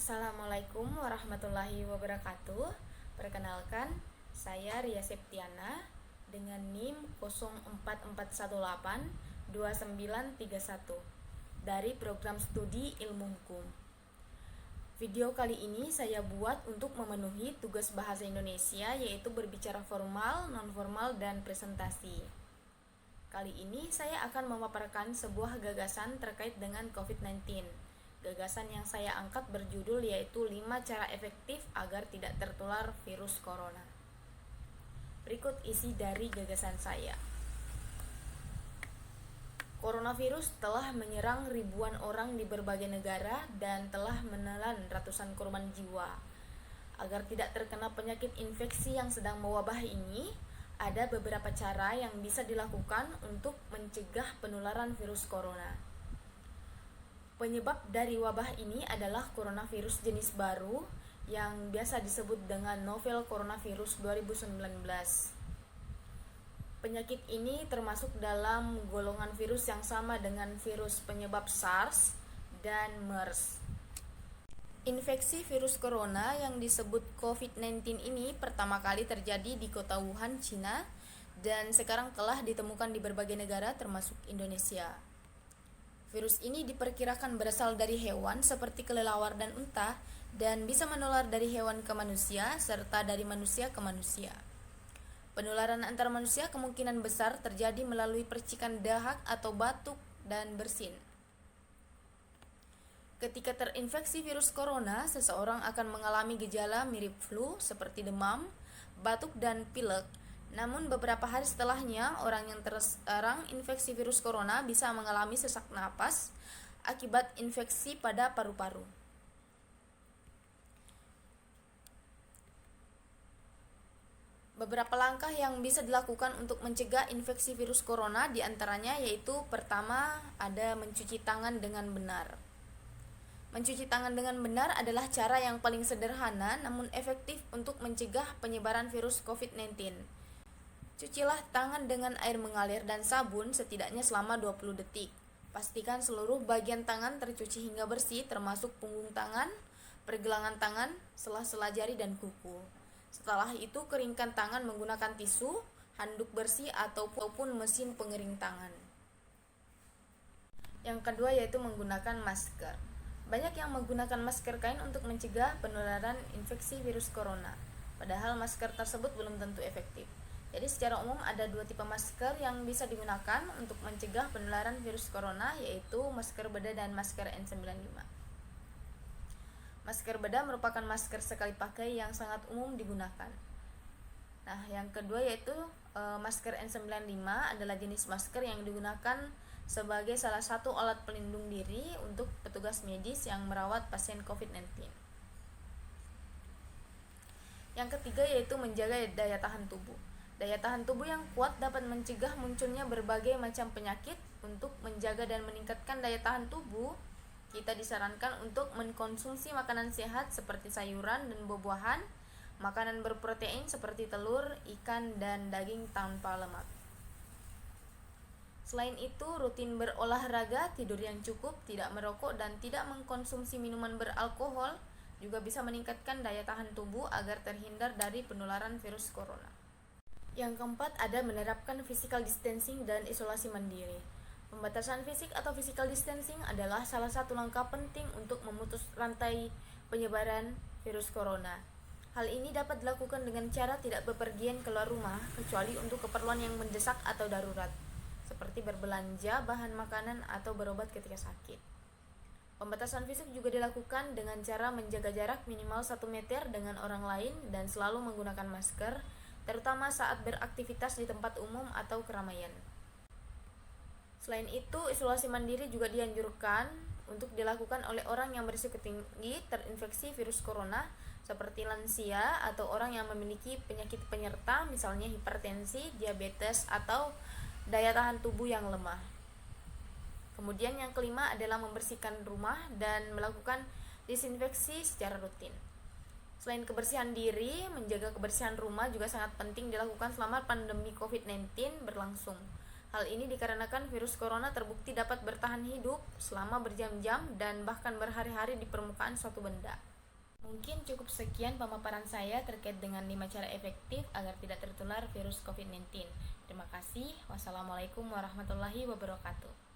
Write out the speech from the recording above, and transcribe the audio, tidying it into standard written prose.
Assalamualaikum warahmatullahi wabarakatuh. Perkenalkan, saya Ria Septiana dengan NIM 044182931 dari program studi Ilmu Hukum. Video kali ini saya buat untuk memenuhi tugas bahasa Indonesia, yaitu berbicara formal, non-formal, dan presentasi. Kali ini saya akan memaparkan sebuah gagasan terkait dengan COVID-19. Gagasan yang saya angkat berjudul yaitu 5 cara efektif agar tidak tertular virus corona. Berikut isi dari gagasan saya. Coronavirus telah menyerang ribuan orang di berbagai negara dan telah menelan ratusan korban jiwa. Agar tidak terkena penyakit infeksi yang sedang mewabah ini, ada beberapa cara yang bisa dilakukan untuk mencegah penularan virus corona. Penyebab dari wabah ini adalah coronavirus jenis baru yang biasa disebut dengan novel coronavirus 2019. Penyakit ini termasuk dalam golongan virus yang sama dengan virus penyebab SARS dan MERS. Infeksi virus corona yang disebut COVID-19 ini pertama kali terjadi di kota Wuhan, Cina, dan sekarang telah ditemukan di berbagai negara termasuk Indonesia. Virus ini diperkirakan berasal dari hewan seperti kelelawar dan unta dan bisa menular dari hewan ke manusia serta dari manusia ke manusia. Penularan antar manusia kemungkinan besar terjadi melalui percikan dahak atau batuk dan bersin. Ketika terinfeksi virus corona, seseorang akan mengalami gejala mirip flu seperti demam, batuk, dan pilek. Namun beberapa hari setelahnya, orang yang terserang infeksi virus corona bisa mengalami sesak napas akibat infeksi pada paru-paru. Beberapa langkah yang bisa dilakukan untuk mencegah infeksi virus corona diantaranya yaitu pertama, ada mencuci tangan dengan benar. Mencuci tangan dengan benar adalah cara yang paling sederhana namun efektif untuk mencegah penyebaran virus COVID-19. Cucilah tangan dengan air mengalir dan sabun setidaknya selama 20 detik. Pastikan seluruh bagian tangan tercuci hingga bersih termasuk punggung tangan, pergelangan tangan, sela-sela jari, dan kuku. Setelah itu keringkan tangan menggunakan tisu, handuk bersih ataupun mesin pengering tangan. Yang kedua yaitu menggunakan masker. Banyak yang menggunakan masker kain untuk mencegah penularan infeksi virus corona. Padahal masker tersebut belum tentu efektif. Jadi secara umum ada dua tipe masker yang bisa digunakan untuk mencegah penularan virus corona, yaitu masker bedah dan masker N95. Masker bedah merupakan masker sekali pakai yang sangat umum digunakan. Nah, yang kedua yaitu masker N95 adalah jenis masker yang digunakan sebagai salah satu alat pelindung diri untuk petugas medis yang merawat pasien COVID-19. Yang ketiga yaitu menjaga daya tahan tubuh. Daya tahan tubuh yang kuat dapat mencegah munculnya berbagai macam penyakit. Untuk menjaga dan meningkatkan daya tahan tubuh, kita disarankan untuk mengkonsumsi makanan sehat seperti sayuran dan buah-buahan, makanan berprotein seperti telur, ikan, dan daging tanpa lemak. Selain itu, rutin berolahraga, tidur yang cukup, tidak merokok, dan tidak mengkonsumsi minuman beralkohol juga bisa meningkatkan daya tahan tubuh agar terhindar dari penularan virus corona. Yang keempat, ada menerapkan physical distancing dan isolasi mandiri. Pembatasan fisik atau physical distancing adalah salah satu langkah penting untuk memutus rantai penyebaran virus corona. Hal ini dapat dilakukan dengan cara tidak bepergian keluar rumah kecuali untuk keperluan yang mendesak atau darurat, seperti berbelanja bahan makanan atau berobat ketika sakit. Pembatasan fisik juga dilakukan dengan cara menjaga jarak minimal 1 meter dengan orang lain dan selalu menggunakan masker, terutama saat beraktivitas di tempat umum atau keramaian. Selain itu, isolasi mandiri juga dianjurkan untuk dilakukan oleh orang yang berisiko tinggi terinfeksi virus corona seperti lansia atau orang yang memiliki penyakit penyerta misalnya hipertensi, diabetes, atau daya tahan tubuh yang lemah. Kemudian yang kelima adalah membersihkan rumah dan melakukan disinfeksi secara rutin. Selain kebersihan diri, menjaga kebersihan rumah juga sangat penting dilakukan selama pandemi COVID-19 berlangsung. Hal ini dikarenakan virus corona terbukti dapat bertahan hidup selama berjam-jam dan bahkan berhari-hari di permukaan suatu benda. Mungkin cukup sekian pemaparan saya terkait dengan 5 cara efektif agar tidak tertular virus COVID-19. Terima kasih. Wassalamualaikum warahmatullahi wabarakatuh.